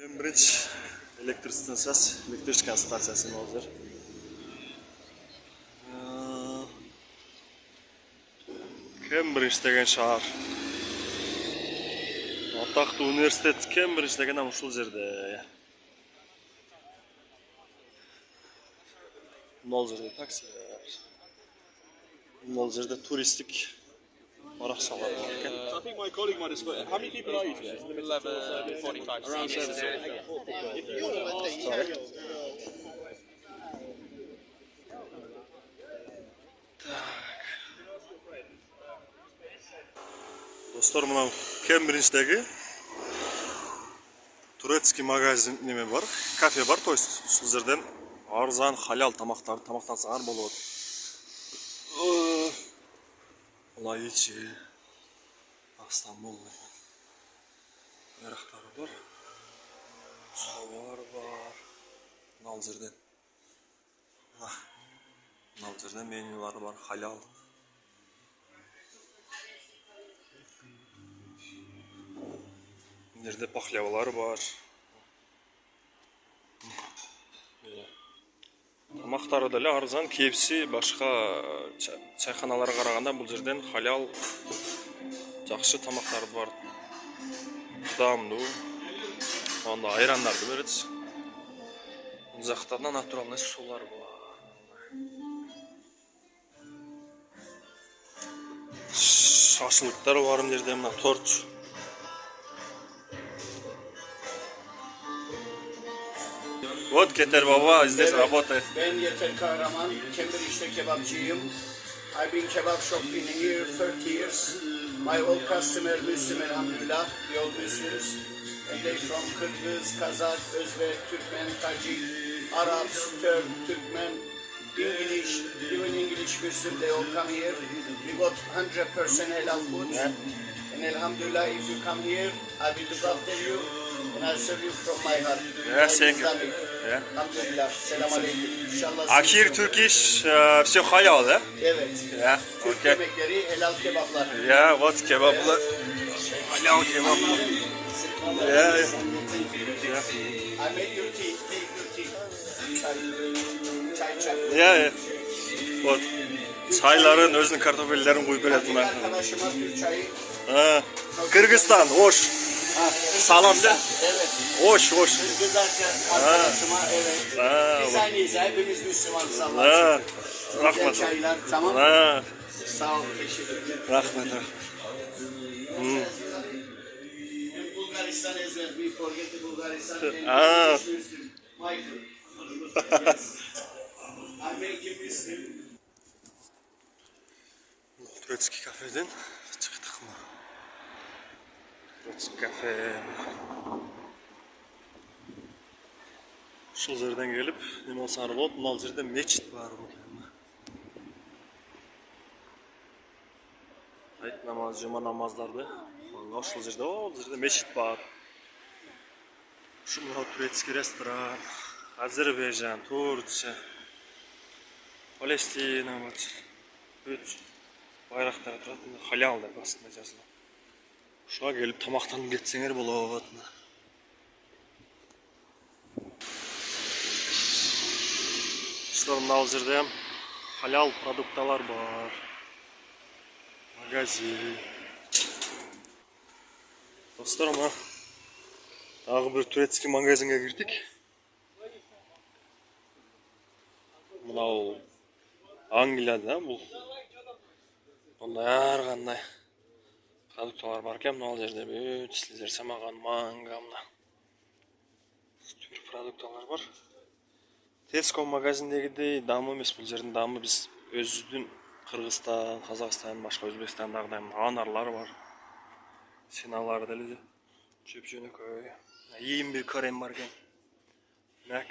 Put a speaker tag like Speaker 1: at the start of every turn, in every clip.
Speaker 1: Cambridge elektrik stansiyasi, elektrичка stansiyasi hozir. Cambridge degan shahar. Атақты университет Cambridge degan ham ушул жерде. Мынау жерде таксилер. Мынау жерде туристик баракчалар бар экен.
Speaker 2: I think my colleague might have spoken. How many people are you today?
Speaker 3: 11:45.
Speaker 2: Around 7.
Speaker 1: Достор, мынау Кембридждегі турецкий магазин неме бар, кафе бар, то есть ушул жерден арзан халал тамактансаңар болот. Улай ичи Стамбул ярактары бар, сулар бар. Мынау жерден менюлар бар, халал. Жерде пахлявалар бар. Тамактары деле арзан, KFC башка чайханаларга караганда бул жерден халал жакшы тамактар бар. Кудамдуу. Анда айрандарды берет. Бул жакта натуральный сулар бар. Шашлыктар бар жерде, мына торт. Вот Кетер Баба здесь работает.
Speaker 4: Ben Yeter Kahraman, Cambridge'de kebapçıyım. I've been kebab shop in here 30 years. My old customer Muslim, elhamdülillah, we all Muslims. And they from Kyrgyz, Kazakh, Özbek, Türkmen, Tajik, Arabs, Turk, Turkmen, English, even English Muslim, they all come here. We got 100% halal food. And alhamdulillah, if you come here, I will look after you. And I'll serve you from my heart.
Speaker 1: Yes, thank you.
Speaker 4: Yeah. Alhamdulillah. Selam aleyküm. İnşallah.
Speaker 1: Akir Turkish, все халал, да?
Speaker 4: Evet.
Speaker 1: Yeah.
Speaker 4: Türk
Speaker 1: Okay.
Speaker 4: yemekleri, helal kebaplar.
Speaker 1: Yeah, вот kebaplar. Halal kebaplar. Yeah.
Speaker 4: I made your tea. Take your tea. Çay.
Speaker 1: Yeah. Вот. Çayların, özünün kartofellerini koyup verelim ben.
Speaker 4: Arkadaşıma Türk çayı.
Speaker 1: Kırgızistan, hoş. Salam de.
Speaker 4: Evet.
Speaker 1: Hoş.
Speaker 4: Kırgız arkadaşıma evet. Biz aynıyız. Hepimiz Müslümanız Allah'a şükür.
Speaker 1: Rahmet.
Speaker 4: Çaylar tamam. Sağ ol. Teşekkür ederim.
Speaker 1: Rahmet.
Speaker 4: Bulgaristan as well. We forget the Bulgaristan. My food. Yes. I make you Muslim.
Speaker 1: Турецкий кафеден çıktık mı? Турецкий kafe. Ушул жерден келип, эме болсаңар болот. Мына жерде мечит бар экен. Айт намаз, жума намаздарды. Ушул жерде мечит бар. Ушул мына турецкий ресторан, Азербайжан, Турция, Палестина, бүт байрактар турат. Халал деп астында жазылган. Ушуга келип тамактанып кетсеңер болот. Мына жерде халал продукталар бар. Магазин. Достор, дагы бир турецкий магазинге кирдик. Мынау Англияда бул. Мындай ар кандай продукталар бар экен. Мына жерде бүт сиздер самаган манго, мына түрк продукталар бар. Tesco магазиндегидей дамы эмес бул жердин дамы. Биз өзүбүздүн Кыргызстан, Казакстан, башка Өзбекстандагы анарлар бар. Синалар деле жөп-жөнөкөй. Ийин бир крем бар экен. Мак,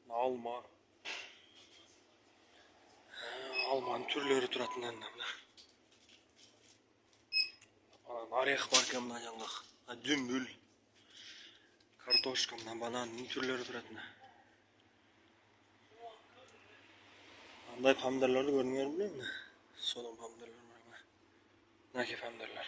Speaker 1: алма. Алманын түрлөрү турат мына. Орех бар экен мына жаңгы. Дүмбүл. Картошка, мына бананын түрлөрү турат мына. Андай помидорларды көрдүңөр белемби? Сонун помидорлор бар. Мына помидорлор.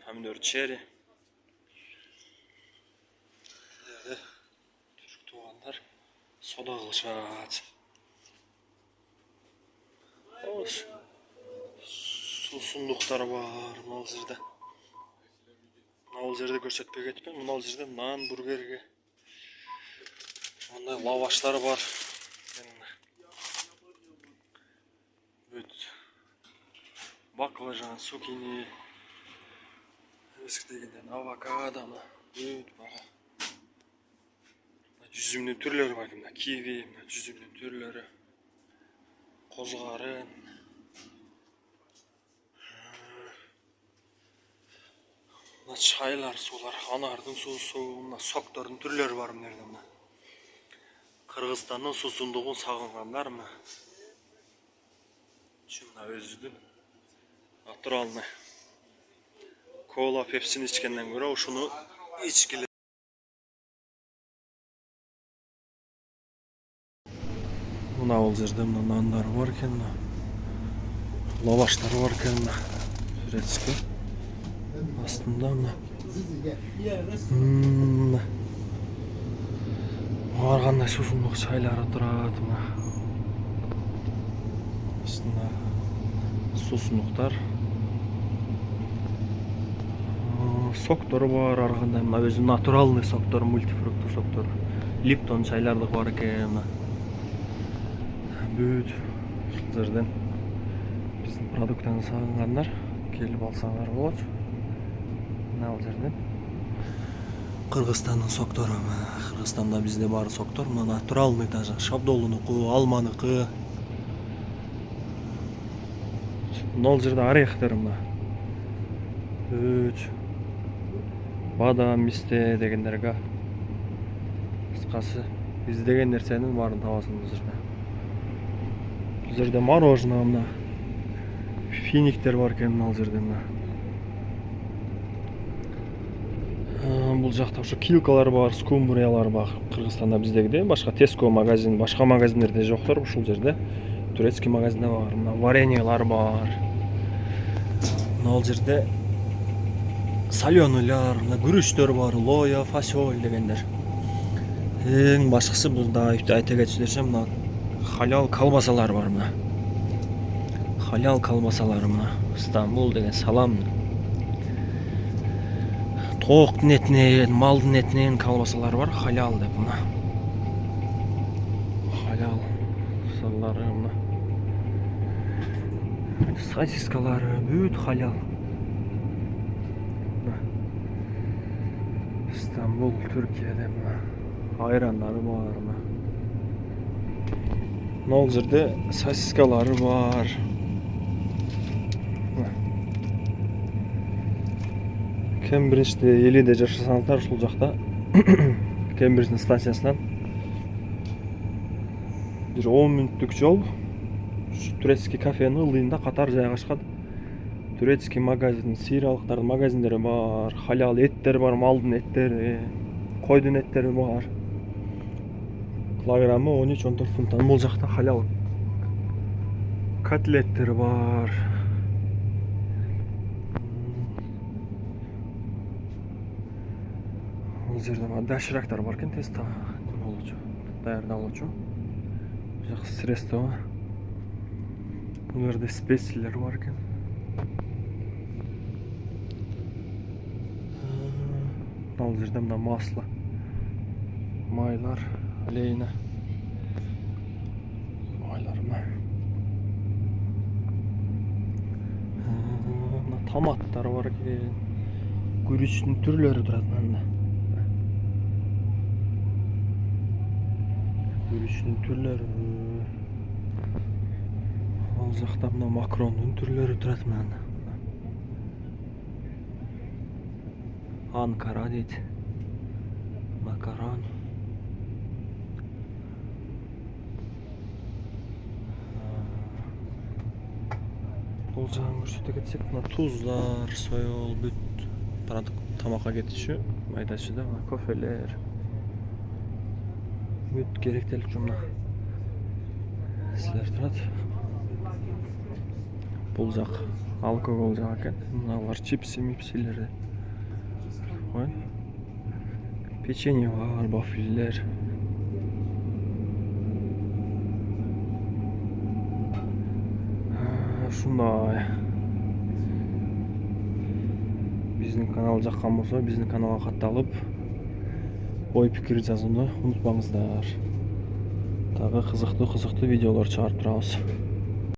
Speaker 1: Помидор черри. Soda kılışat. Susunduklar var Nalzir'de. Nalzir'de göstermeye gitmem. Nalzir'de nan burgerge. Onday lavaşlar var. Büt. Baklajan, sukini. Eskidegiden avokado mı? Büt bana. Жүзімнің түрлері бар мына киви, жүзімнің түрлері, қозғарын, мына чайлар, солар, анардың суысы, мына соктардың түрлері бар мына жерде. Қырғызстанның сусындығын сағынғандар мына. Мына өзінің натуральный. Кола, пепсini içkenden göre şunu içkili. Мына ол жерде мына нандар бар екен, лаваштар бар екен, мына турецкий астында мына бар қандай сусындық шайлары тұрады, мына астында сусындықтар, соктары бар, арқандай мына өзі натуральный соктар, мультифрукты соктар, липтон шайлардық бар екен, мына Büyük жерден біздің продукттан сағынғандар келіп алсаңдар болады. Мына ол жерден Қырғызстанның соктары. Қырғызстанда бізде бар соктар, мына натуральный даже шабдолыныкі, алманыкі. Мына ол жерде орехтер мына. Büyük бадам, мисте дегендерге. Қысқасы біз деген нәрсенің барын табасың бұл жерде. Бұл жерде мороженое мына. Финиктер бар екен мына жерде мына. Бұл жақта ушу килкалар бар, скумбриялар бар. Қырғызстанда біздегідей, башқа Tesco магазин, башқа магазиндерде жоқтар ушул жерде. Турецкий магазинде бар, мына вареньелар бар. Мына жерде соленыйлар, мына күрүчтөр бар, лоя, фасоль дегендер. Эң башкысы бузда айта кетсем, мына халал колбасалар бар мына. Халал колбасалары мына. Стамбул деген салам. Тоқтың етінен, малдың етінен колбасалар бар, халал деп мына. Халал саллары мына. Сосискалары бүт халал. Стамбул, Түркия деп мына. Айрандары бар мына. Ол жерде сосискалары бар. Кембриджде 50-де жашасаңыздар ушул жакта Кембридждин станциясынан бир 10 мүнөттүк жол. Турецкий кафенин ылдыйында катар жайгашкан. Турецкий магазин, сыйралыктардын магазиндери бар, халал эттер бар, малдын эттери, койдун эттери бар. Килограммы 13-14 фунттан. Бул жакта халал котлеттер бар. Бұл жерде доширактар бар екен, тез даярдалуучу. Жақсы средство бар. Бұл жерде специялар бар екен. Бұл жерде мына масло, майлар, олейна. Майлар мына. Мына томаттар бар екен. Күрүчтүн түрлөрү турат мында. Күрүчтүн түрлөрү. Ал жакта мына макарондун түрлөрү турат мында. Анкара дейт. Макарон. Бул жагын көрсөтө кетсек, мына туздар, соёл, бүт продукт тамакка кетиши, майдачыда кофелер. Бүт керектелик жумна. Силер турат. Бул жак алкогол жак экен. Мыналар чипсы, мипсилер. Ой. Печенье бар, вафлилер. ушундай. Биздин канал жаккан болсо, биздин каналга катталып, ой пикир жазууну унутпаңыздар. Дагы кызыктуу видеолор чыгарып турабыз.